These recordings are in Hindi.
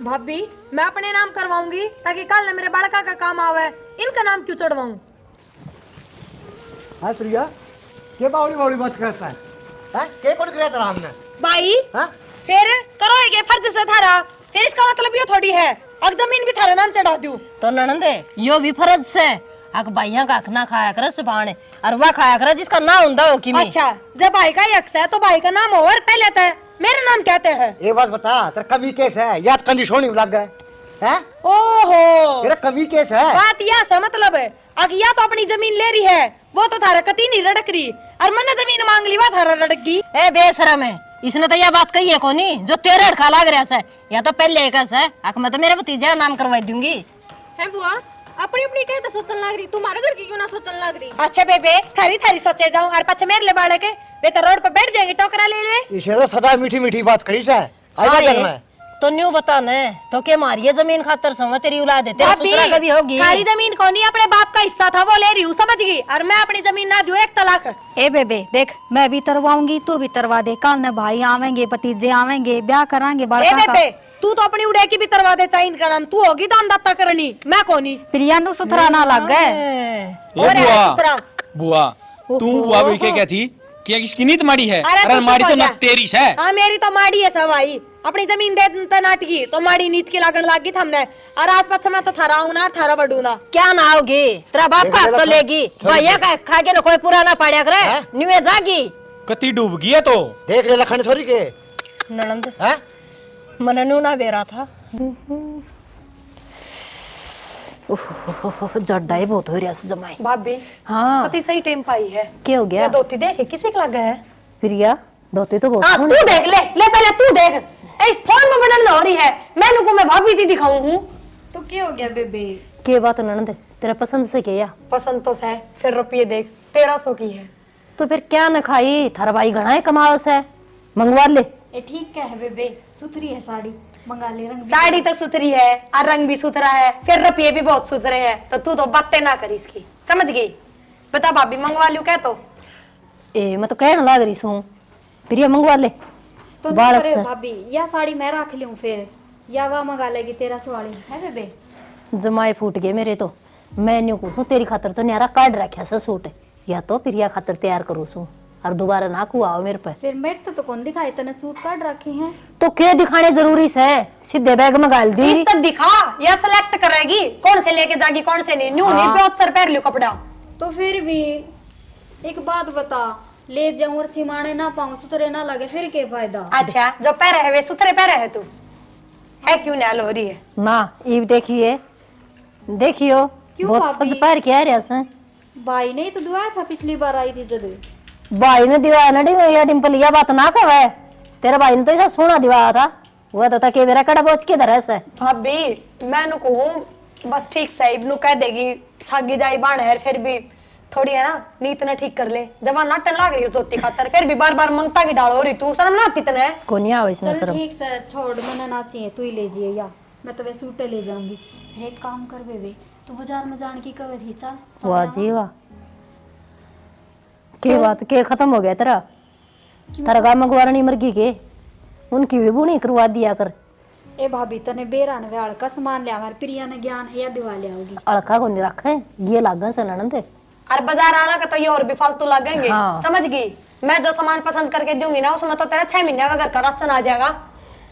भाभी मैं अपने नाम करवाऊंगी ताकि कल न मेरे बड़का का काम आवे, इनका नाम क्यों चढ़वाऊं? हाँ प्रिया, के बावली बावली बात करता है? हाँ, के कौन करे तेरा हमने? भाई हाँ? फिर करोगे फर्ज से थारा, फिर इसका मतलब ये थोड़ी है अब जमीन भी थारा नाम चढ़ा दूं। तो ननंदे यो भी फर्ज से अक भाइया का अखना खाया करे सुबाने और वह खाया करे जिसका ना हुंदा हो कि अच्छा जब भाई का यक्स है तो भाई का नाम और पहले तो मेरा नाम कहते हैं। ये बात बता, तेरा कवि केस है या कंदी सोनी लग गए हैं? ओहो तेरा कवि केस है। बात यह से मतलब है अगिया तो अपनी जमीन ले रही है, वो तो थारा कती नहीं रड़क रही और मैंने जमीन मांग ली वह थारा रड़क गई। ए बेशरम है, इसने तो यह बात कही है कोनी जो तेरे अड़खा लाग रहा है या तो पहले एक है अक मैं तो मेरे भतीजे का नाम करवा दूंगी। है बुआ अपनी अपनी कहे तो सोचन लग रही, तुम्हारे घर की क्यों ना सोचन लग रही? अच्छा बेबे थारी थारी सोचे जाऊं और पछ मेरे ले बाड़े के वे तो रोड पे बैठ जाएंगे टोकरा ले ले। इसे तो सदा मीठी मीठी बात करी से आइबा जग में तो न्यू बता ने तो के मारिए जमीन खातर समा तेरी औलाद है तेरा ससुरा कभी होगी। थारी जमीन को नहीं अपने बाप का हिस्सा था वो ले रही हूँ समझ गई, और मैं अपनी जमीन ना दूं एक तलाक। ए बेबे देख मैं भी तरवाऊंगी तू भी तरवा दे, कल न भाई आवेंगे भतीजे आवेंगे ब्याह करांगे ए बड़का बेबे तू तो अपनी उड़े की भी तरवा दे चाहे इनका नाम तू होगी दानदाता करनी मैं कोनी। प्रिया नु सुथरा ना लग गए। और बुआ बुआ तू बुआ भी के कहती कि किसकी नीत माड़ी है? अरे माड़ी तो ना तेरी है। हाँ मेरी तो माड़ी है सब आई अपनी जमीन दे नाटकी तो माड़ी नीत की लागण लागी हमने और आज पाछ में तो थारा हूं ना थारा बड़ू ना क्या ना होगी तेरा बाप का हक तो लेगी भैया का खा के ना कोई पूरा ना पड़ा करे न्यूए जागी कती डूब गई है तो देख ले लखन छोरी के ननंद हैं? मन नू ना बेरा था जड्डाई बहुत हो रहा है जमाई। भाभी हाँ पति सही टाइम पाई है। क्या हो गया? ये धोती देखे किसी को लगा है? प्रिया धोती तो बहुत हाँ तू देख ले पहले तू देख ए फोन में बदल हो रही है मैनू को मैं भाभी दी दिखाऊं हूँ। तो क्या हो गया बेबे? के बात ननंद तेरा पसंद से किया पसंद तो है फिर रुपये देख 1300 की है तो फिर क्या न खाई थारा भाई घना है कमाओ से मंगवा ले। ए ठीक क्या है बेबे, सुथरी है साड़ी मंगा ले, रंग भी साड़ी तो सुथरी है और रंग भी सुथरा है फिर रुपये भी बहुत सुथरे हैं तो तू तो बातें ना करी इसकी समझ गई। बता भाभी मंगवा लूं क्या? तो ए मैं तो कहने लग रही हूँ प्रिया मंगवा ले तो बालक करे से। भाभी या साड़ी मैं रख लूं फिर या वह मंगा लेगी 1300 वाली है बेबे? जमाए फूट गए मेरे तो मैं न्यू पूछूं तेरी खातर तो न्यारा काट रखा से सूट या तो प्रिया खातर तैयार करूँ सू और दोबारा ना को आओ मेरे पे फिर मेरे तो कौन दिखाई तने सूट काट रखे हैं तो क्या दिखाने जरूरी से सीधे बैग में गाल दी इस तक दिखा या सिलेक्ट करेगी कौन से लेके जागी कौन से नहीं न्यू नहीं बहुत सर पैर लियो कपड़ा। तो फिर भी एक बात बता, ले जाऊं और सिमाने ना पाऊं सुथरे ना लगे फिर क्या फायदा? अच्छा जो पैर है वे सुथरे पैर है तू है क्यों नाल हो रही है ना ये देखिए देखियो क्यों बहुत भाभी? सज पैर क्या रहा से भाई ने तो दुआया था पिछली बार आई थी जब। भाई ने दिवाया ना या डिंपल यह बात ना कहे तेरे भाई ने तो ऐसा सोना दिवाया था वह तो था कि मेरा कड़ा बोझ के धरे से। भाभी मैं नु कहूं बस ठीक से इब्नू कह देगी सागी जाई बाण है फिर भी थोड़ी है ना नीत ना ठीक कर ले जवान नाटन लाग रही है धोती खातर फिर भी बार बार मंगता की डाल हो रही तू शर्म ना आती तने कोनी आओ इसने चल शर्म ठीक से छोड़ मना ना चाहिए तू ही ले जिए या मैं तो वे सूटे ले जाऊंगी। फिर एक काम कर बेबे तू बाजार में जाने की कवे थी चल वाह जी वाह के बात के खत्म हो गया तेरा तेरा गाँव में गुवारनी मर्गी के उनकी भी बुनी करवा दिया कर। ए भाभी तने बेरा ने वाल का सामान ले हमारे प्रिया ने ज्ञान है या दिवा ले आओगी अड़का को नहीं रखे ये लागन से ननंद और बाजार आना का तो ये और भी फालतू लगेंगे। हाँ। समझ गई मैं जो सामान पसंद करके दूंगी ना उसमें तो तेरा 6 महीने का घर का राशन आ जाएगा।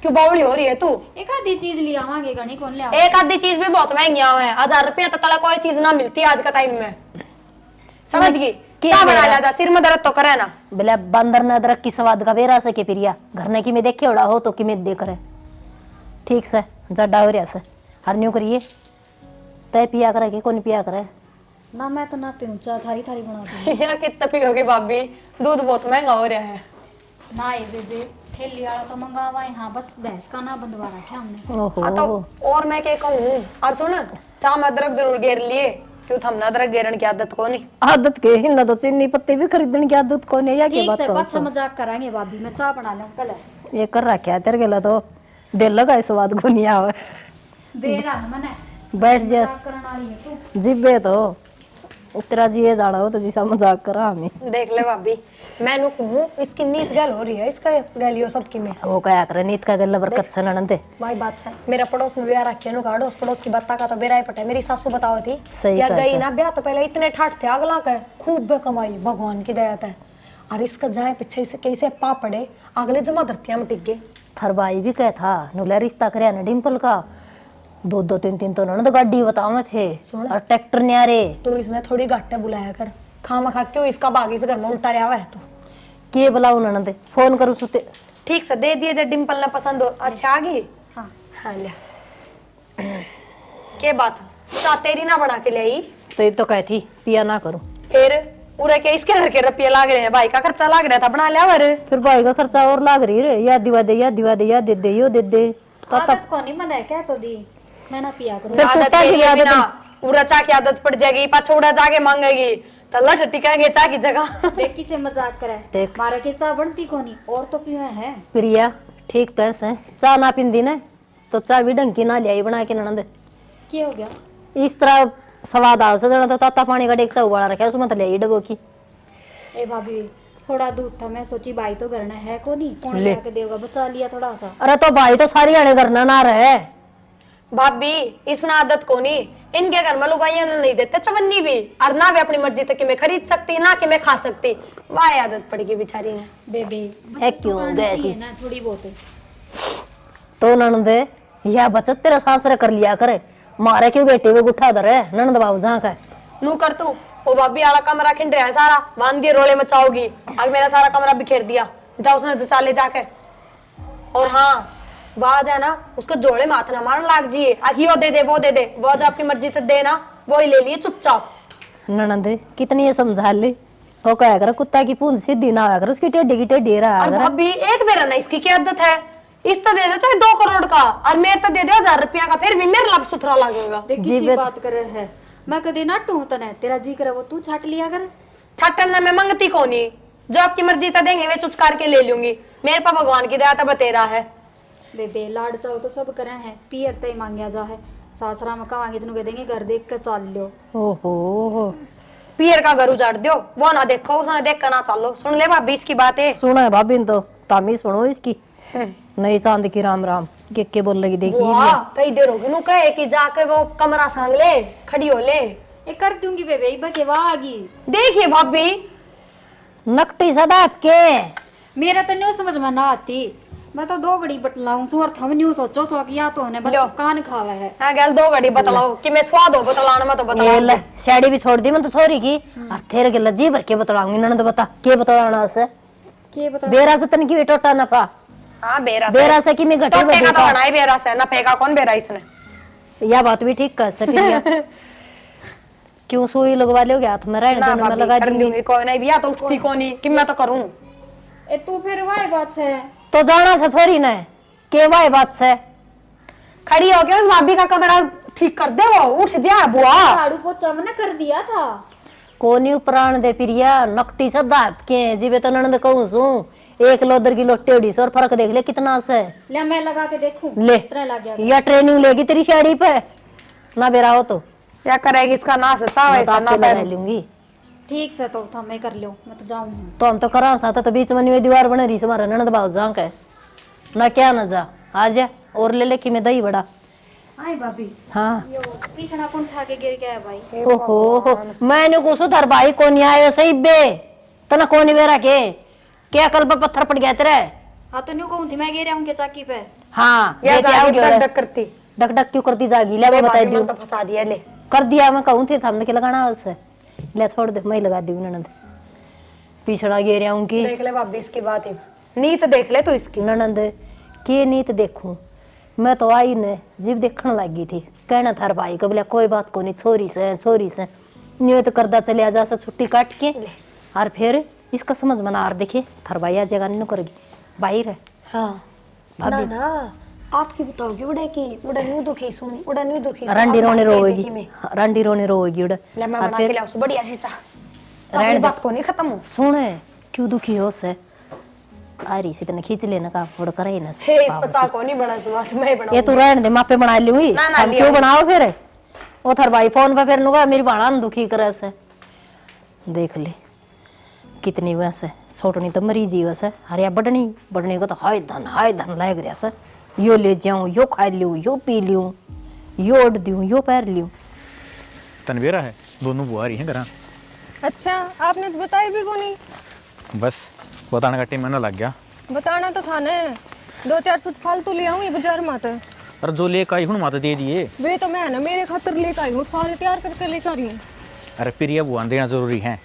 क्यों बावली हो रही है तू? एक आधी चीज ले आवांगे गणी कौन ले एक आधी चीज भी बहुत महंगी है 1000 रुपया तो तला कोई चीज ना मिलती आज का टाइम में समझ गई। क्या बना लिया सिर में दर्द तो करे ना बोले बंदर न अदरक की स्वाद का बेरा से के प्रिया घर ने की में देखे उड़ा हो तो कि में देख रहे ठीक से जड्डा हो रहा से हर न्यू करिए तय पिया करे कि कौन पिया करे ना मैं तो ना पीऊं चाय थारी थारी बना दूंगी। या कितना पियोगे भाभी दूध बहुत महंगा हो रहा है ना ये बेबे थैली वाला तो मंगावा है हाँ बस भैंस का ना बंधवा रखा हमने। ओहो हाँ तो और मैं क्या कहूँ और सुन चाह में अदरक जरूर घेर लिए क्यों थमना अदरक घेरन की आदत को नहीं आदत के ही ना तो चीनी पत्ते भी खरीदने की आदत को नहीं या की ठीक बात है करो बस हम मजाक कराएंगे भाभी मैं चाय बना लूं पहले ये कर रखा है तेरे गेला तो दिल लगा स्वाद को नहीं आवे बेरा मने बैठ जा मजाक करन वाली है तू जिब्बे तो तेरा जी ये जाना हो तो जी सा मजाक करा हमें। देख ले भाभी मैंने कहूँ इसकी नीत गल हो रही है, इसका गलियो सबकी में वो क्या करे नीत का गल्ला बरकत से ननदे। भाई बात है मेरा पड़ोस में ब्याह रखे नु अड़ोस पड़ोस की बत्ता का तो बेरा ही पटा। मेरी सासू बताओ थी सही या कहा गई सर। ना ब्याह तो पहले इतने ठाठ थे अगला का खूब बे कमाई भगवान की दया है। और इसका जाए पीछे से कैसे पा पड़े अगले जमा धरतियां में टिक गए। थर भाई भी कह था नुला रिश्ता करे ना डिम्पल का 2-2 3-3 तो ननद गाड़ी बतावे थे सुन। और ट्रैक्टर न्यारे तो इसने थोड़ी घाटे बुलाया कर खामा खा क्यों इसका बागी से घर में उल्टा आवा है तो के बुलाऊ ननद फोन करूँ सुते। ठीक से दे दिए जब डिम्पल ने पसंद हो। अच्छा आ गई हाँ हाँ ले के बात चा तेरी ना बना के ले आई तो ये तो कह थी पिया ना करूँ। फिर पूरे के इसके घर के रुपये लाग रहे हैं भाई का खर्चा लाग रहा था बना लिया वर फिर भाई का खर्चा और लाग रही रे याद दिवा दे याद दिवा दे याद दे दे यो दे दे आदत को नहीं मना है क्या तो दी मैं ना पिया करूँ। फिर आदत सुता के की लिए आदत भी ना पूरा चा की आदत पड़ जाएगी पछोड़ा जाके मांगेगी तो लठ टिकाएंगे चा की जगह देखी से मजाक करे देख। मारे के चाह बनती को नहीं और तो पीवे है। प्रिया ठीक कैसे चाह ना पिंदी ने तो चाह भी ढंग की ना लियाई बना के ननद क्या हो गया? इस तरह स्वाद आ से तो ताता पानी का डेक चाह उबाला रखा उसमें तो लियाई डबो की। ए भाभी थोड़ा दूध था मैं सोची भाई तो घर में है को नहीं कौन ले। लेके देगा बचा लिया थोड़ा सा। अरे तो भाई तो सारी आने करना ना रहे भाभी इस ना आदत को नहीं इनके घर में लुगाइयां नहीं देते चवन्नी भी और ना वे अपनी मर्जी तक कि मैं खरीद सकती ना कि मैं खा सकती वाह आदत पड़ेगी बेचारी ने। बेबी है क्यों करनी गए चाहिए ऐसी ना थोड़ी बहुत है। तो ननद यह बचत तेरा सासरे कर लिया करे मारे क्यों बेटे वे गुठा धरे ननद बाबू जहाँ का नू कर तू वो भाभी आला कमरा खिंड रहा है सारा बांध दिए रोले मचाओगी अगर मेरा सारा कमरा बिखेर दिया जाओ उसने तो चाले जाके। और हाँ बाज है ना उसको जोड़े में हाथ ना मारन लाग जिए आखिर वो दे दे वो दे दे वो जो आपकी मर्जी से देना वो ही ले लिए चुपचाप। ननद कितनी ये समझा ले वो कहा कर कुत्ता की पूंछ सीधी ना आया कर उसकी टेढ़ी की टेढ़ी रहा और कर। भाभी एक बेरा ना इसकी क्या आदत है इस तो दे दो चाहे 2 करोड़ का और मेरे तो दे दो 1000 रुपया का फिर भी मेरे लाभ सुथरा लगेगा। देख किसी बात करे है मैं कभी ना टू तने तेरा जी करे वो तू छाट लिया कर। छटन में मंगती कोनी जो आपकी मर्जी तो देंगे वे चुचकार के ले लूंगी मेरे पास भगवान की दया तो बतेरा है। बेबे लाड चाहो तो सब करे हैं पियर ते मांगया जा है सासरा में कहांगे तेन कह देंगे घर देख के चल लो। ओहो पियर का घर उजाड़ दियो वो ना देखो उसने देख कर ना चलो। सुन ले भाभी इसकी बात है सुना है भाभी तो तामी सुनो इसकी नई चांद की राम राम के बोल लगी देखी वाह कई देर होगी नू कहे कि जाके वो कमरा सांग ले खड़ी हो ले ये कर दूंगी बेबे इबा के वागी देखिए भाभी नकटी सदा के मेरा तो न्यू समझ में ना आती मैं तो 2 बड़ी बतलाऊं सो और थम न्यू सोचो सो कि या तो होने बस लो। कान खावा है। हाँ गल 2 घड़ी बतलाओ कि मैं स्वाद हो बतलाने में तो ये बतलाओ ले साड़ी भी छोड़ दी मैं तो छोरी की और तेरे के लज्जी भर के बतलाऊंगी ननद बता के बतलाना से के बता बेरा से तन की टोटा नफा हाँ बेरा बेरा से की मैं घटे टोटे का तो बदे बनाई बेरा से ना फेंका कौन बेरा इसने या बात भी ठीक कर सके क्यों सुई लगवा लोगे हाथ में रहने ना दोनों में भाभी लगा कर दूंगी दूंगी कोई नहीं भी या तो उठती कोनी कि मैं तो करूं ए तू फिर वाई बात है तो जाना से थोड़ी ना के वाई बात से खड़ी हो गया उस भाभी का कमरा ठीक कर दे वो उठ जा बुआ झाड़ू पोछा मैंने कर दिया था। कोनी उपराण दे पिरिया नकटी से दाप के जीवे तो ननद कहूं सू 1 लोदर की लोटेड़ी से और फर्क देख ले कितना से ले मैं लगा के देखूं ले इस तरह लग गया या ट्रेनिंग लेगी तेरी साड़ी पे ना बेरा हो तो क्या करेगी इसका नाश चाव मैं तो ऐसा ना आपके लगा पैर लूंगी। ठीक से तो था मैं कर लियो मैं तो जाऊं तो हम तो करा सा तो बीच में नी दीवार बने रही हमारा ननद बाबू जा के ना क्या ना जा आ जा और ले ले कि मैं दही बड़ा आई भाभी हाँ यो पीछना कौन खा के गिर गया है भाई। ओहो मैंने को सुधर भाई कौन आयो सही बे तना कौन बेरा के क्या कल पर पत्थर पड़ गया तेरे हाँ तो न्यू कहूं थी मैं गिर आऊंगी चाकी पे। हाँ या ये क्या हो जागी गया डक डक करती डक डक क्यों करती जागी ले मैं बता भाभी दूं मन तो फंसा दिया ले कर दिया मैं कहूं थी हमने के लगाना उससे ले छोड़ दे मैं लगा दी ननद पिछड़ा गे रहा हूं कि देख ले भाभी इसकी बात है नीत देख ले तो इसकी ननद के नीत देखूं मैं तो आई ने जीव देखने लगी थी कहना था भाई को बोला कोई बात को नहीं छोरी से न्यू तो करदा चले आ जा छुट्टी काट के और फिर इसका समझ बना और देखे थार भाई आ जगह नहीं करेगी बाहर है हाँ ना ना आपकी बताओगी उड़ा न्यू दुखी सुन उड़ा न्यू दुखी रंडी रोने रोएगी उड़ा ले मैं बना के लाऊं बढ़िया सी चाह रहने अपनी दे। बात को नहीं खत्म हो सुने क्यों दुखी हो से आ रही से तने खींच लेना का फोड़ करे ना हे इस पचा को नहीं बना से बात मैं बना ये तू रहने दे मापे बना ली हुई ना, ना, हम लिया क्यों हुई। बनाओ फिर ओ थार भाई फोन पे फिर नुगा मेरी बाणा न दुखी करे से देख ले कितनी वैस है, छोटनी तो मरी जी वैसे, हरिया बढ़नी को तो हाय धन लग रहा सर। यो ले जाऊं, यो खा लूँ, यो पी लूँ, यो ओढ़ दूँ, यो पैर लूँ। तनवेरा है, दोनों बुआ रही हैं घर। अच्छा, आपने तो बताई भी कोनी। बस बताने का टाइम मैंने लग गया। बताना तो था ने, 2-4 सूट फालतू ले आऊँ ये बाजार में तो। अरे जो लेकर आई हूँ माता दे दिए। वे तो मैं ना मेरे खातिर लेकर आई हूँ, सारे तैयार करके लेकर आई हूँ। अरे प्रिया बुआ देना जरूरी है,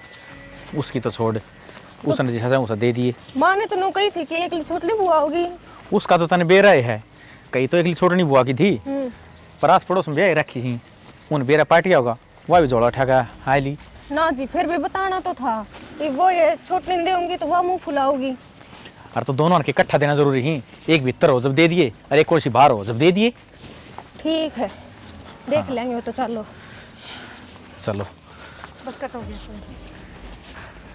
उसकी तो छोड़, उसने जैसा उसे दे दिए। माँ ने तो नो कही थी कि एक छोटी बुआ होगी। उसका तो तने बेरा है, कहीं तो एक छोटनी बुआ की थी, पर आस पड़ोस में ब्याह रखी थी, उन बेरा पार्टी होगा वह भी जोड़ा उठा कर हाई ली। ना जी, फिर भी बताना तो था कि वो ये छोटी देंगी तो वह मुंह फुलाओगी। अरे तो दोनों के इकट्ठा देना जरूरी है, एक भीतर हो जब दे दिए और एक कुर्सी बाहर हो जब दे दिए। ठीक है, देख लेंगे वो तो। चलो चलो बस कट हो गया।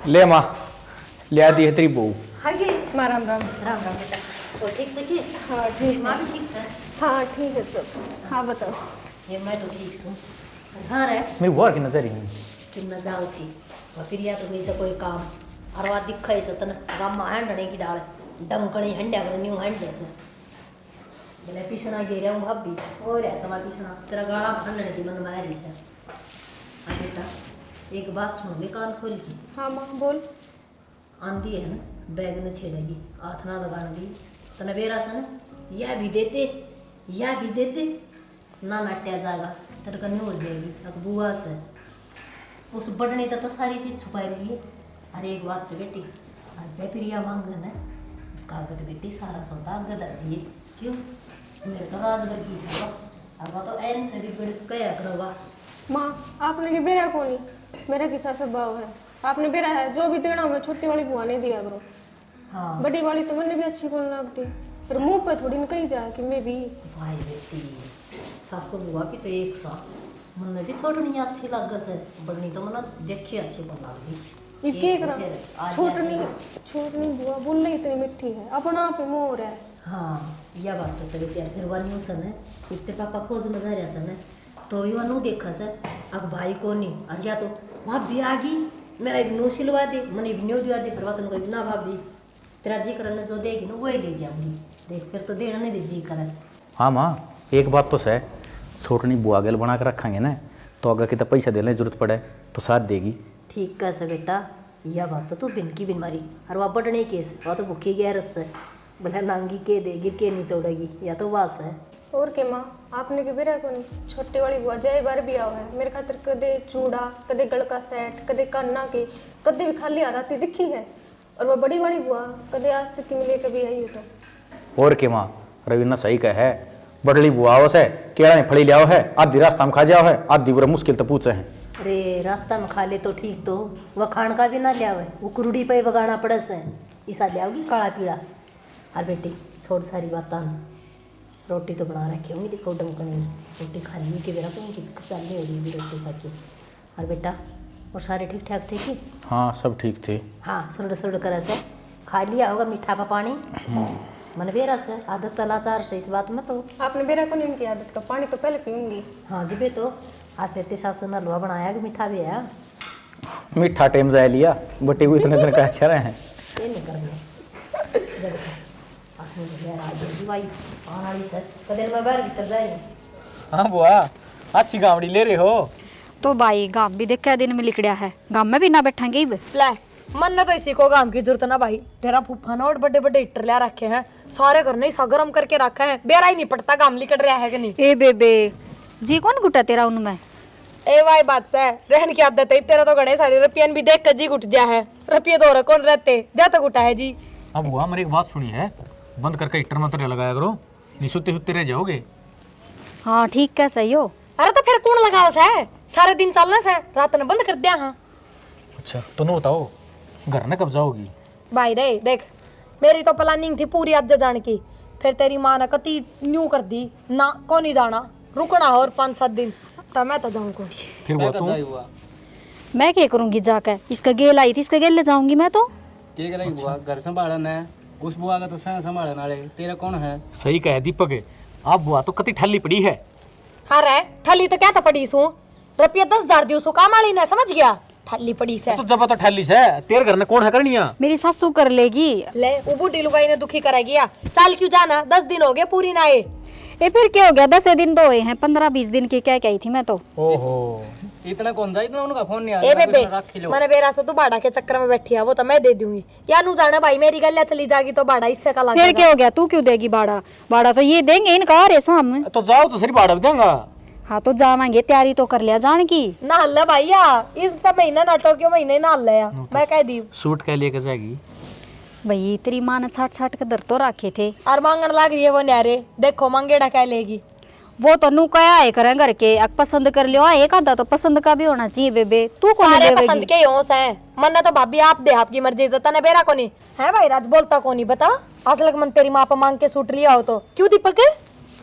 ले माँ, ले आ दी है तेरी बहू। माँ राम राम। राम राम बेटा, तो ठीक से की? हाँ ठीक, माँ भी ठीक से? हाँ ठीक है सब। हाँ बताओ। ये मैं तो ठीक हूँ। हाँ रे, मेरी बुआ की नजर ही तुम न जाओ थी और फिर या तो वैसे कोई काम और वह दिखा ही सतन गाम में हंडने की डाल डंकड़ी हंड्या कर न्यू हंडे से बोले पिछना गिरे हूँ भाभी और ऐसा मैं पिछना तेरा गाड़ा हंडने की मन में आ रही से। हाँ बेटा, एक बात सुन ले कान खोल की। हाँ माँ बोल। आंधी है ना, बैग में छेड़ेगी, हाथ ना दबान दी तना बेरा सन या भी देते ना नाट्या जाएगा तेरे का हो जाएगी। अब बुआ से उस बढ़ने तो सारी चीज छुपाई लिए। अरे एक बात से बेटी, आज जय प्रिया मांगन है उसका आगे तो बेटी सारा सौदा आगे दर दिए। क्यों मेरे तो रात भर की सेवा अब तो ऐन से भी बड़ कया करोगा। माँ आपने भी बेरा कोनी, मेरा किसा स्वभाव है। आपने बेरा है जो भी देना मैं छोटी वाली बुआ ने दिया करो। हाँ बड़ी वाली तो मैंने भी अच्छी बोलना लगती, पर मुंह पे थोड़ी न कही जाए कि मैं भी। भाई बेटी सासू बुआ की तो एक सा मन भी छोड़नी अच्छी लग से, बड़नी तो मन देखी अच्छी बना ये क्या करा छोटनी बुआ बोलने इतनी मिठी है, अपना आप मोह रहा है। हाँ यह बात तो सही क्या। फिर वन सन है इतने पापा खोज में धरिया सन है तो भी वह देखा सर अब भाई को नहीं और या तो वहाँ भी आ गई मेरा इग्नू सिलवा दे मैंने इग्नू दिवा दे, फिर बात कही ना भाभी तेरा जी करने जो देगी ना वही ले जाऊंगी। देख फिर तो देना नहीं दे जी करे। हाँ माँ, एक बात तो है, छोटनी बुआ गल बना कर रखेंगे ना तो अगर कितना पैसा देने की जरूरत पड़े तो साथ देगी। ठीक कैसे बेटा, यह बात तो तू बिन की बीमारी और वह बढ़ने केस वह तो भूखी गया रस है बोला नांगी के देगी के नहीं चौड़ेगी या तो वास है। और के माँ आपने के बेरा को नहीं छोटी वाली बुआ जय बार भी आओ है मेरे खातिर कदे चूड़ा कदे गल का सेट कदे काना के कदे भी खाली आती दिखी है। और वह बड़ी वाली बुआ कदे आज तक मिले कभी आई हो तो। और के माँ, रविन्द्र सही कह है, बड़ली बुआओ से केड़ा में फड़ी लियाओ है, आधी रास्ता में खा जाओ है, आधी बुरा मुश्किल तो पूछे है। अरे रास्ता में खा ले तो ठीक, तो वह खान का भी ना लियावे वो कुरुड़ी पे बगाना पड़े से ईसा लियाओगी काला पीड़ा। और बेटी छोड़ सारी बात रोटी तो बना रखी होंगी देखो डंकनी रोटी खा ली के बेरा तो चालनी होगी रोटी खा के। और बेटा और सारे ठीक ठाक थे कि? हाँ सब ठीक थे। हाँ सुरड़ करे से खा लिया होगा मीठा का पानी मन बेरा से आदत तलाचार से इस बात में तो। आपने बेरा को नहीं की आदत का पानी तो पहले पीऊंगी। हाँ जी बे तो आज फिर सासू ने हलवा बनाया कि मीठा भी है। मीठा टाइम जाए लिया बटे को इतने दिन का अच्छा रहे हैं। ये नहीं करना हाँ बुआ अच्छी गावड़ी ले रहे हो तो भाई गांव भी देखा दिन में लिखड़ा है, गांव में भी ना बैठेंगे। ले मन ने तो इसी को काम की जरूरत ना भाई, तेरा फूफा ने और बड़े बड़े हीटर ले रखे हैं सारे घर नहीं सा गर्म करके रखा है, बेरा ही नहीं पड़ता काम लिकट रहा है कि नहीं। ए बेबे जी कौन गुटा तेरा उनमें? ए वाई बात से रहन की आदत है, तेरा तो गणे सारे रुपयन भी देख कर जी गुट जा है, रुपये दो कौन रहते जा तो गुटा है जी। अब बुआ मेरी एक बात सुनी है, बंद करके हीटर में तो लगाया करो, नहीं सुते सुते रह जाओगे। हाँ ठीक क्या सही हो। अरे तो फिर कौन लगाओ से सारे दिन चलना से रात ने बंद कर दिया। हाँ अच्छा तो न बताओ घर में कब जाओगी? भाई रे देख मेरी तो प्लानिंग थी पूरी आज जाने की, फिर तेरी माँ ने कती न्यू कर दी ना को नहीं जाना रुकना और 5-7 दिन तो मैं तो जाऊंगा। फिर वो तू मैं क्या करूंगी जाकर, इसका गेल आई थी इसका गेल ले जाऊंगी मैं तो। क्या करेगी बुआ, घर संभालना है, उस बुआ का तो सह संभालना है, तेरा कौन है? सही कहे दीपक, आप बुआ तो कति ठल्ली पड़ी है। हाँ रे ठली तो क्या था पड़ी सू रुपया 10,000 दी उसको काम वाली ने समझ गया। ठाली पड़ी से तो जब तो ठहली से तेरे घर में कौन है करनिया? मेरी सासू कर लेगी। ले वो बूढ़ी लुगाई ने दुखी कराएगी या चाल क्यों जाना 10 दिन हो गए पूरी ना आए। ये फिर क्या हो गया, 10 दिन तो हुए हैं, 15-20 दिन की क्या कही थी मैं तो। ओहो इतना कौन सा इतना उनका फोन नहीं ए बेबे मैंने बेरा से तू भाड़ा के चक्कर में बैठी है वो तो मैं दे दूंगी या नू जाना भाई मेरी गल्ला चली जाएगी तो भाड़ा इससे का फिर क्या हो गया, तू क्यों देगी भाड़ा? भाड़ा तो ये देंगे इनका रे सामने। तो जाओ तो सही भाड़ा भी देंगा। हाँ तो जावांगे, तैयारी तो कर लिया जान की। ना हल्ला भैया इस महीना ना टोक्यो महीने ना हल्ला या मैं कह दी सूट क्या लेके जाएगी? भाई तेरी माँ ने छाट छाट के दर तो रखे थे और मांगन लग रही है वो न्यारे देखो मांगेड़ा क्या लेगी। वो तो नू कया है करें घर के, अब पसंद कर लियो। एक आधा तो पसंद का भी होना चाहिए बेबे। तू कौन सारे देवेगी? पसंद के होश है मन्ना तो भाभी आप दे आपकी मर्जी तो तने बेरा को नहीं है भाई राज बोलता को नहीं बता आज लग मन तेरी माँ पर मांग के सूट लिया हो तो क्यों दीपक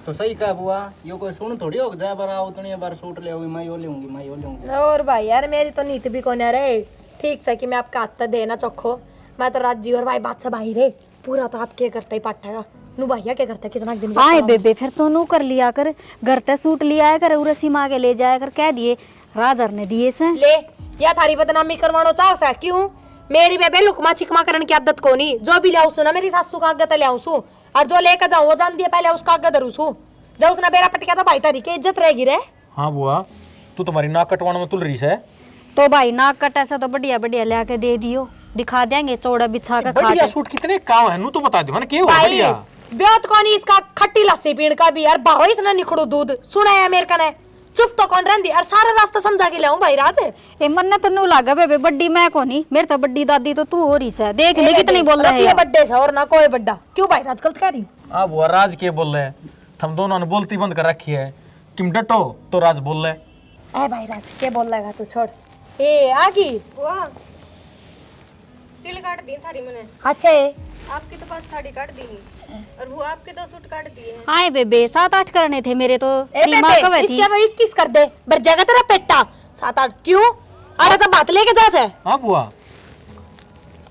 तो सही कहा बुआ, यो कोई सुन थोड़ी हो जाए बार आओ उतनी बार सूट ले आओगी, मैं यो लेऊंगी मैं यो लेऊंगी। और भाई यार मेरी तो नीति भी कौन है रे ठीक से कि मैं आपका हाथ देना चोखो मैं तो राजी और भाई बात से भाई रे पूरा तो आप क्या करता ही पाटेगा नू भैया क्या करता कितना दिन आए बेबे फिर तो नू कर लिया कर, घर ते सूट लिया कर उरसी माँ के ले जाया कर, कह दिए राजर ने दिए से। ले या थारी बदनामी करवानो चाहो सा क्यों मेरी बेबे लुकमा छिकमा करने की आदत को नहीं जो भी ले आऊं ना मेरी सासू का आगे ले आऊं और जो लेकर जाऊं वो जान दिया पहले उसका आगे धरू जब उसने बेरा पटका तो भाई तारी की इज्जत रहेगी रे। हाँ बुआ तू तुम्हारी नाक कटवाने में तुल रही है। तो भाई नाक कट ऐसा तो बढ़िया बढ़िया लेके दे दियो, दिखा देंगे चौड़ा बिछा के बढ़िया खा सूट कितने काम है नू तो बता दो ना क्यों भाई बढ़िया। ब्यात कौन इसका खट्टी लस्सी पीण का भी यार बाहो इसने निखड़ू दूध सुना है मेरे कने चुप तो कौन रहंदी और सारा रास्ता समझा के लाऊं भाई राज ए मन तो नू लागा बेबे बड्डी मैं को नहीं, मेरे तो बड्डी दादी तो तू हो रही से। देख ले कितनी बोल रहा है ये बड्डे से और ना कोई बड्डा क्यों भाई राज गलत कह रही हाँ बुआ राज के बोल रहे हम दोनों ने बोलती बंद कर रखी है, तुम डटो तो राज बोल रहे। ए भाई राज क्या बोल रहा तू छोड़ ए आगी बुआ तिल काट दी थारी मैंने, अच्छा आपकी तो 5 साड़ी काट दी और वो आपके 2 सूट काट दिए हैं। आए बेबे 7-8 करने थे मेरे तो। ए तेरी माँ बेबे कब थी? इससे तो 21 कर दे बर जगह तेरा पेटा 7-8 क्यों अरे तो बात लेके जा से हाँ बुआ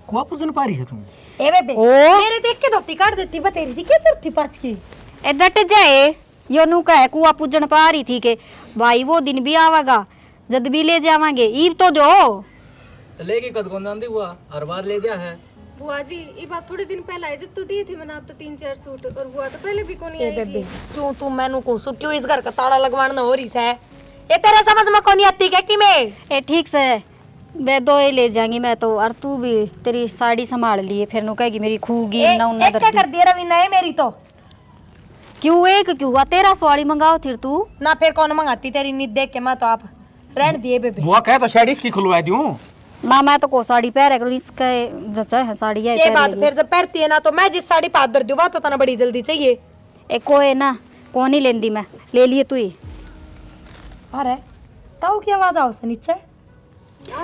कुआ पूजन पा रही है तुम? ए बेबे ओ। मेरे देख के धोती काट देती बतेरी थी क्या जरूरत थी 5 की ए डट जाए यो नू कहे कुआ पूजन पा रही थी के भाई वो दिन भी आवेगा जद भी ले जावांगे ईब तो दो तो लेके कद कौन जानती बुआ, हर बार ले जा है। बुआ जी ये बात थोड़े दिन पहले आई जब तो दी थी मैंने, आप तो 3-4 सूट और बुआ तो पहले भी कोनी ए आई बेबे थी। क्यों तू मैनू को सु क्यों इस घर का ताला लगवाना हो रही है ये तेरे समझ में कोनी आती क्या कि मैं ए ठीक से मैं दो ही ले जाएंगी मैं तो, और तू भी तेरी साड़ी संभाल लिए फिर नु कहेगी मेरी खूगी ना उन्ना एक क्या कर दिया रवीना है मेरी तो क्यों एक क्यों आ तेरा सवाली मंगाओ फिर तू ना फिर कौन मंगाती तेरी नींद देख के मैं तो आप रहन दिए बेबे बुआ कहे तो शायद इसकी खुलवा दूं। ना मैं तो को साड़ी पहरे करूँ इसका जचा है साड़ी है ये बात फिर जब पहनती है ना तो मैं जिस साड़ी पादर दूँ तो तना बड़ी जल्दी चाहिए ए कोई ना को नहीं लेंदी मैं ले लिए तू ही अरे ताऊ की आवाज आओ से नीचे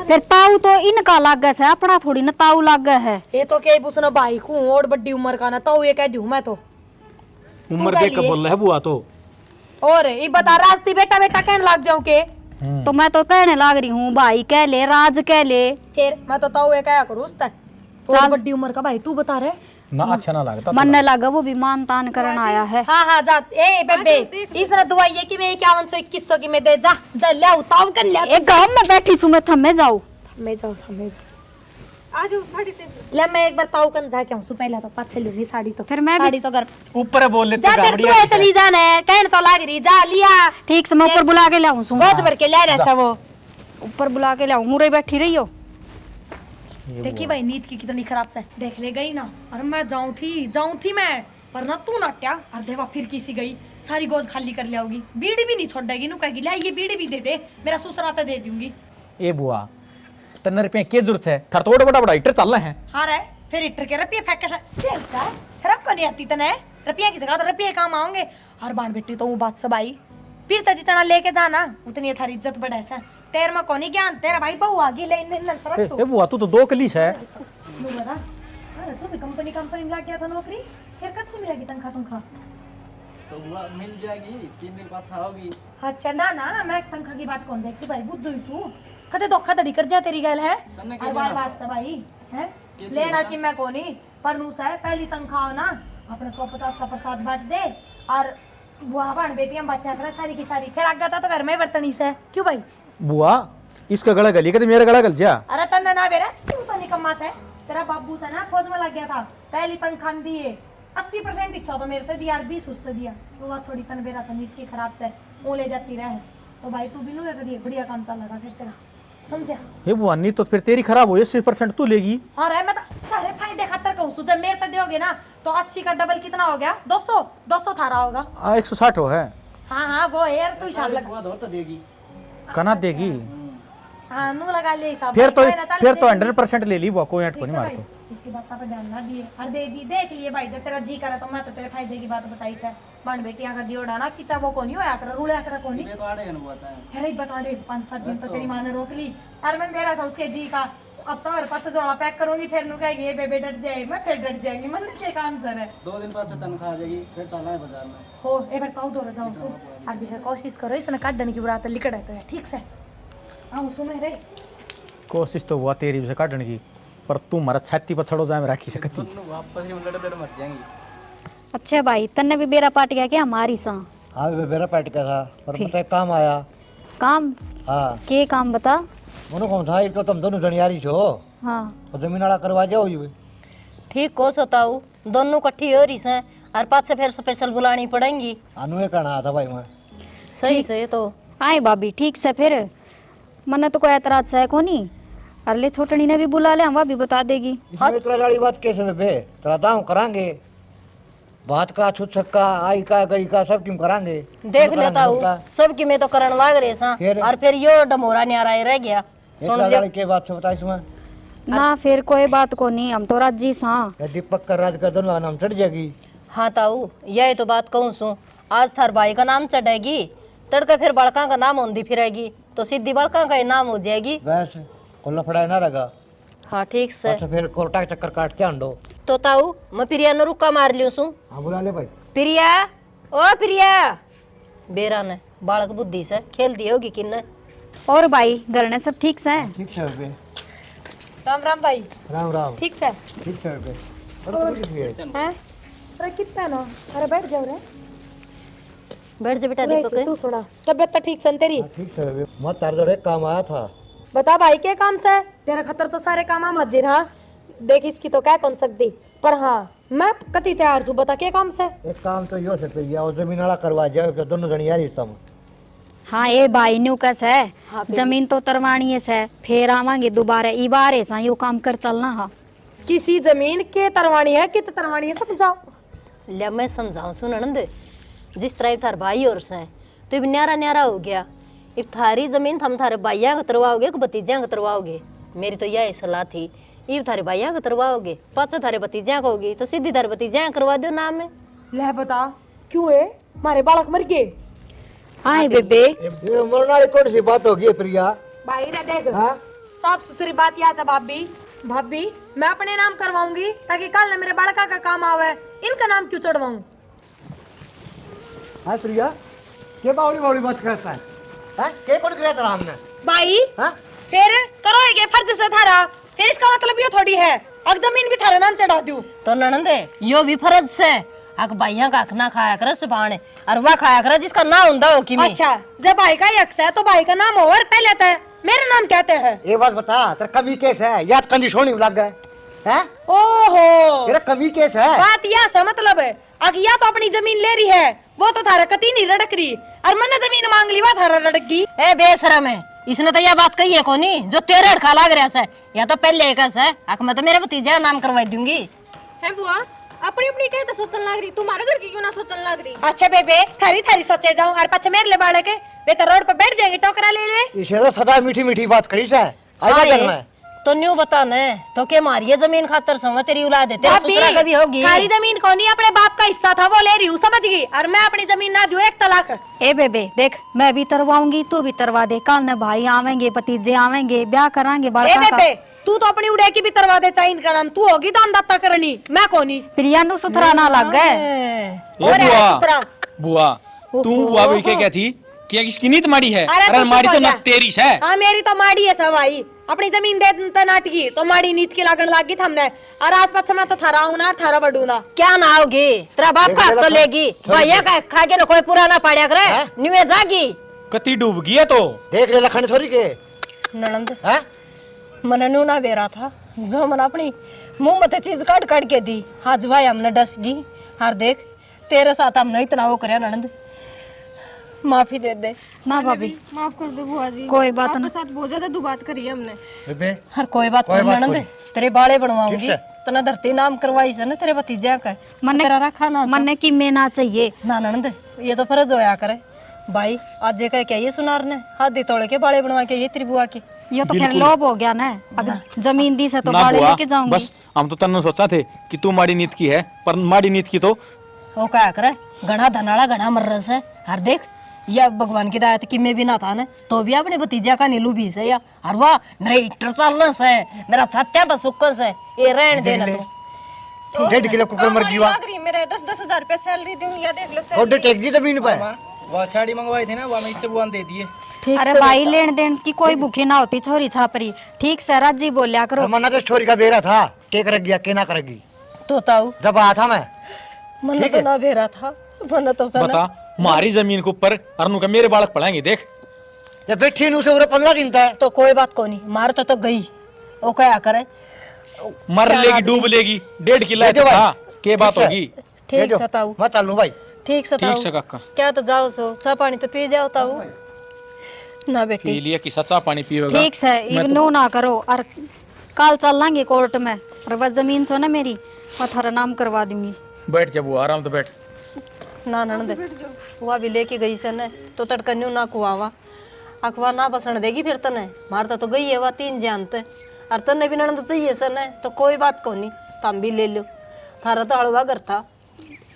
फिर ताऊ तो इनका लागे है अपना थोड़ी ना ताऊ लागे है ये तो क्या पूछना भाई को और बड़ी उम्र का ना ताऊ ये कह दूं मैं तो उम्र देख के बोल रहा है बुआ तो। और ये बता रास्ती बेटा बेटा कहने लग जाऊं के तो मैं तो कहने लग रही हूँ भाई कह ले राज कह ले फिर मैं तो ताऊ ये कहा करूँ उससे चल बड़ी उम्र का भाई तू बता रहे ना अच्छा ना लगता मन ने लगा वो भी मान तान करन आया है। हाँ हाँ जा ए बेबे इसने दुआई है कि मैं 5100-2100 की में दे जा जा ले आओ ताऊ कर ले एक गांव में बैठी सु मैं थमे जाऊं थमे जाओ आ जाओ साड़ी दे ले मैं एक बार ताऊ कन जाके आऊं पहले तो पाछे लूंगी साड़ी तो फिर मैं साड़ी भी तो घर ऊपर बोल लेते जा फिर तू चली जाना है कहने तो लाग रही जा लिया ठीक से मैं ऊपर बुला के लाऊं सु गोज भर के ले रहा वो ऊपर बुला के लाऊं मुरे बैठी रही हो। देखी भाई नींद की कितनी खराब से देख ले गई ना और मैं जाऊं थी मैं पर ना तू नाट्या और देवा फिर किसी गई सारी गोज खाली कर लियाओगी बीड़ी भी नहीं छोड़ेगी नू कहेगी ले ये बीड़ी भी दे दे मेरा सुसराता दे दूंगी ए बुआ तन्ने रुपये की जरूरत है थार तो बड़ा बड़ा हीटर चल रहे हैं। हाँ रे फिर हीटर के रुपये फेंक के शराब को नहीं आती तने रुपया की जगह तो रुपये काम आओगे और बाण बेटी तो वो बात सब आई फिर तो जितना लेके जाना उतनी थारी इज्जत बढ़े से तेरे में कोनी ज्ञान तेरा भाई बहू आगी ले इन सरक ए बुआ तू तो 2 कलीस है। तू बता अरे तू भी कंपनी में लग गया था नौकरी फिर कब से मिलेगी तनख्वाह तो बुआ मिल जाएगी 3 दिन बाद आओगी। अच्छा ना मैं तनख्वाह की बात कौन देखती भाई बुद्ध हुई तू कदे धोखाधड़ी कर जा तेरी गल है और बात सब भाई है लेना कि मैं कोनी पर नू से पहली तनख्वाह ना अपने 150 का प्रसाद बांट दे और बुआ बाण बेटियां बांटा करे सारी की सारी फिर आगे था तो घर में बर्तनी से क्यों भाई बुआ इसका गला गली कहते मेरा गला गल जा। अरे तन्ने ना बेरा तू तो निकम्मा से तेरा बाबू से ना खोज में लग गया था पहली तनखान दी है 80% हिस्सा तो मेरे से दिया और 20 उससे दिया तो वह थोड़ी तन बेरा से नीट की खराब से वो ले जाती रहे तो भाई तू भी नु करिए बढ़िया काम चल रहा फिर तेरा समझा। हे बुआ नहीं तो फिर तेरी खराब हो 80% तू लेगी। हाँ रे मैं तो सारे फायदे खातर कहूँ सु जब मेरे पे दोगे ना तो 80 का डबल कितना हो गया 200 थारा होगा। 160 हो है। हाँ वो है यार तू हिसाब लगा बुआ तो देगी। कना देगी हाँ नू लगा ले हिसाब फिर तो कोई ना, चल फिर तो दे दी। 100% ले ली बुआ कोई अट को ठीक नहीं है मारतो। भाई, इसकी बात पे ध्यान ना दिए और दे दी देख लिए भाई जब तेरा जी करे तो मैं तो तेरे फायदे की बात बताई था बन बेटियां का दियोड़ा ना किताबों को नहीं होया कर रूलिया कर को नहीं ये तो आड़े है ना बुआ ता। अरे बता दे 5-7 दिन तो तेरी माँ ने रोक ली अरे मैं मेरा सा उसके जी का अब तो मेरे पास तो जोड़ा पैक करूंगी फिर नु कहेगी ये बेबे डट जाए मैं फिर डट जाएंगी मन के काम सर है 2 दिन बाद से तनख्वाह आ जाएगी फिर चलना है बाजार में। हो ए बार ताऊ दौड़ जाऊं सो अब देखा कोशिश करो इसने काटने की बात लिकड़ है तो है ठीक से आऊं सो मैं रे कोशिश तो हुआ तेरी से काटने की पर तू मारा छाती पर छड़ो जाए राखी सकती। दोनों वापस ही लड़ मर जाएंगी। अच्छा भाई तन्ने भी बेरा पाट गया क्या हमारी सा? हाँ मेरा पैट का था पर पता काम आया। काम हाँ के काम बता? मनो कौन था ये तो तुम दोनों जनियारी छो हाँ और जमीन वाला करवा जाओ ये ठीक को सोताऊ दोनों कट्ठी हो रही से और पाँच से फिर स्पेशल बुलानी पड़ेंगी। अनुए कहना था भाई मैं सही से तो आए भाभी ठीक से फिर मन्ने तो कोई एतराज से को नहीं अरले छोटनी ने भी बुला ले हम भी बता देगी। इसमें इतना बड़ी बात कैसे बेबे तेरा दाम करांगे बात का छुट छक्का आई का गई का सब टीम करांगे देख लेता हूँ सबकी मैं तो करण लाग रहे सा फिर? और फिर यो डमोरा न्यारा रह गया सुन लियो। इतना के बात से बता इसमें ना फिर कोई बात को नहीं हम तो राजी सा। ये दीपक का राज का दोनों नाम चढ़ जाएगी। हाँ ताऊ यही तो बात कहूँ सू आज थार भाई का नाम चढ़ेगी तड़का फिर बड़का का नाम होंदी फिरेगी तो सीधी बड़का का ही नाम हो जाएगी। बस को लफड़ा ना रहेगा। हाँ ठीक से अच्छा फिर कोर्टा के चक्कर काटते अंडो तो ताऊ मैं प्रिया ने रुक्का मार लियो सू। हाँ बुला ले भाई प्रिया ओ प्रिया बेरा ने बालक बुद्धि से खेल दी होगी किन्ने। और भाई घर ने सब ठीक से? ठीक है बेबे राम राम भाई राम राम ठीक से ठीक है बेबे हैं अरे कितना ना अरे बैठ जाओ रे बैठ जा बेटा दीपक। तू सुना तबियत तो ठीक सन तेरी ठीक है बेबे मत तार जोड़े काम आया था। बता भाई क्या काम से तेरा खतर तो सारे काम आ मत हाँ देख इसकी तो क्या कौन सकती पर हाँ मैं कति तैयार हूँ बता क्या काम से। एक काम तो यो से या और जमीन वाला करवा जाओ तो दोनों जन यार तुम। हाँ ये भाई न्यू कस है जमीन तो तरवानी है से फिर आवांगे दोबारा ई बार ऐसा यो काम कर चलना। हाँ किसी जमीन के तरवानी है कित तरवानी है समझाओ। ले मैं समझाऊं सुन नंद जिस तरह थार भाई और से तो अब न्यारा न्यारा हो गया अब थारी जमीन हम थारे भाइया को तरवाओगे कि भतीजिया को तरवाओगे। मेरी तो यही सलाह थी अब थारे भाइया को तरवाओगे पाछो थारे भतीजिया को होगी तो सीधी थारे भतीजिया करवा दो नाम में। ले बता क्यों है मारे बालक मर गए। हाँ बेबे ये मरने वाली कौन सी बात होगी प्रिया? भाई रे देख हाँ साफ सुथरी बात यहाँ से भाभी भाभी मैं अपने नाम करवाऊंगी ताकि कल न मेरे बालका का काम आवे इनका नाम क्यों चढ़वाऊं। हाँ प्रिया के बावली बावली बात करता है हाँ? के कौन किया तेरा हमने भाई हाँ? फिर करोगे फर्ज से थारा फिर इसका मतलब ये थोड़ी है अब जमीन भी थारा नाम चढ़ा दूं। तो ननंदे यो भी फर्ज से अक भाइया का अख ना खाया कर सुबाने और वह खाया कर जिसका ना हुंदा हो कि मैं। अच्छा जब भाई का ही अक्स है तो भाई का नाम और पहले तो मेरा नाम कहते हैं। ये बात बता तेरा कभी केस है याद कंदी सोनी लग गए हैं? ओहो तेरा कभी केस है बात यह सा मतलब है अगिया तो अपनी जमीन ले रही है वो तो थारा कती नहीं रड़क रही और मैंने जमीन मांग ली वह थारा रड़क गई। ए बेशरम है इसने तो यह बात कही है कोनी जो तेरे अड़खा लाग रहा है या तो पहले एक है अक मैं तो मेरे भतीजे का नाम करवा दूंगी। है बुआ अपनी अपनी कहे तो सोचन लग रही तुम्हारे घर की क्यों ना सोचन लग रही। अच्छा बेबे थारी थारी सोचे जाऊं और पीछे मेरे ले बाले के वे तो रोड पे बैठ जाएंगे टोकरा ले ले। इसे तो सदा मीठी मीठी बात करी से हाँ आज करना है तो न्यू बता ने तो के मारिए जमीन खातर संग तेरी औलाद है तेरा ससुरा कभी होगी। सारी जमीन को नहीं अपने बाप का हिस्सा था वो ले रही हूँ समझ गई और मैं अपनी जमीन ना दूं 1 तलाक। ए बेबे देख मैं भी तरवाऊंगी तू भी तरवा दे कल न भाई आवेंगे भतीजे आवेंगे ब्याह करांगे ए बड़का का। बेबे तू तो अपनी उड़े की भी तरवा दे चाइन का नाम तू होगी दान दाता करनी मैं कोनी प्रिया नु सुथरा ना लग गए। और है बुआ सुतरा। बुआ तू बुआ भी क्या थी कि इसकी नीत माड़ी है अरे अरे तू माड़ी चुप तो हो ना जा। तेरी है। हाँ मेरी तो माड़ी है सब भाई अपनी जमीन दे नाटकी तो माड़ी नीत की लागण लागी हमने और आज पाछे मैं तो थारा हूं ना थारा बड़ू ना क्या ना होगी तेरा बाप का हक तो लेगी भैया का खा के ना कोई पूरा ना पाड़िया करे निवे जागी कति डूब गई है तो देख ले लखन थोड़ी के ननंद हैं? मन नू ना बेरा था जो मन अपनी मुंह में चीज काट काट के दी आज भाई हमने डस गई। हर देख तेरे साथ हमने इतना वो करया ननंद, माफी दे दे। ना भाभी माफ कर दो बुआ जी, कोई बात आपके ना। साथ बहुत ज्यादा दो बात करी है हमने। बेबे हर कोई बात कोई नहीं बात ननंद, कोई। तेरे बाले ठीक बनवाऊंगी है। तना धरती नाम करवाई से ना तेरे भतीजा का मन्ने तेरा रखा ना मन्ने कि मैं ना चाहिए। ना ननंद ये तो फर्ज होया करे भाई। आज ये कह क्या ये सुनार ने हाथी तोड़ के बाले बनवा के ये तेरी बुआ के। ये तो फिर लोभ हो गया ना, अगर जमीन दी से तो ना बाड़े बुआ, लेके जाऊंगी। बस हम तो तन्ने सोचा थे कि तू माड़ी नीत की है, पर माड़ी नीत की तो वो क्या करे घना धनाड़ा घना मर्रस है। हर देख या भगवान की दायत कि मैं भी ना था ना तो भी अपने भतीजा का नीलू भी से या हर वाह मेरा हीटर चलना से मेरा सत्या पर सुक्कस है ये रहन देना तू। 1.5 किलो कुकर मर गया। लाग रही मेरे 10-10 हजार रुपया सैलरी दूंगी, या देख लो और सैलरी। टेक दी जमीन पे। वह साड़ी मंगवाई थी ना, वह मैं इससे बुआ ने दे दिए। अरे भाई लेन देन की कोई भूखी ना होती छोरी छापरी। ठीक से राजी बोलिया करो। मना तो स्टोरी का बेरा था, टेक रख गया के ना करेगी। तो ताऊ जब आया था मैं मन तो ना भेरा था मन तो सना बता मारी जमीन के ऊपर अरनू का मेरे बालक पढ़ाएंगे देख। जब बैठी नु से उरे 15 दिन था। तो कोई बात को नहीं मार तो गई वो क्या करे मर लेगी डूब लेगी 1.5 किलो दे दो भाई। था के बात ठीक है। होगी। ठीक से ताऊ मैं चलूं भाई। ठीक से ताऊ ठीक से काका क्या तो जाओ सो चाय पानी तो पी जाओ ताऊ ना बेटी। पी लिया कि सच्चा पानी पिएगा। ठीक से इग्नोर ना करो और कल चल लेंगे कोर्ट में और बस जमीन सो ना मेरी मैं थारा नाम करवा दूंगी। बैठ जा बुआ आराम से बैठ। ना ननद वह भी लेके गई सन तो तड़कन्यू ना कुआवा अखवा ना बसन देगी फिर तने मारता तो गई है वह 3 जानते और तने भी ननद चाहिए सन तो कोई बात को नहीं तम भी ले लो थारा तो हड़वा घर था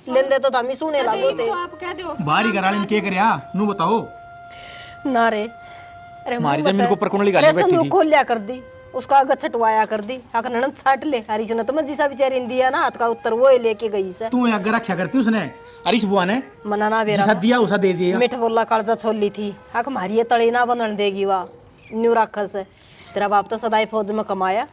लेंदे तो तम ही सुने लागो थे। तो आप कह दो बाहरी घराली में के करया नु बताओ। ना रे अरे हमारी जमीन के ऊपर कुंडली गाली बैठी थी। खोलिया कर दी उसका आगे छटवाया कर दी आकर ननद छाट ले हरी से न तो मजी सा बेचारी दिया ना हाथ का उत्तर वो ही लेके गई से तू अगर रखा करती उसने अरिश बुआ ने मना ना बेरा जिसा दिया उसा दे दिया। मिठ बोला कालजा छोली थी आक मारी ये तड़ी ना बनन देगी वाह न्यू राखस है तेरा बाप तो सदाई फौज में कमाया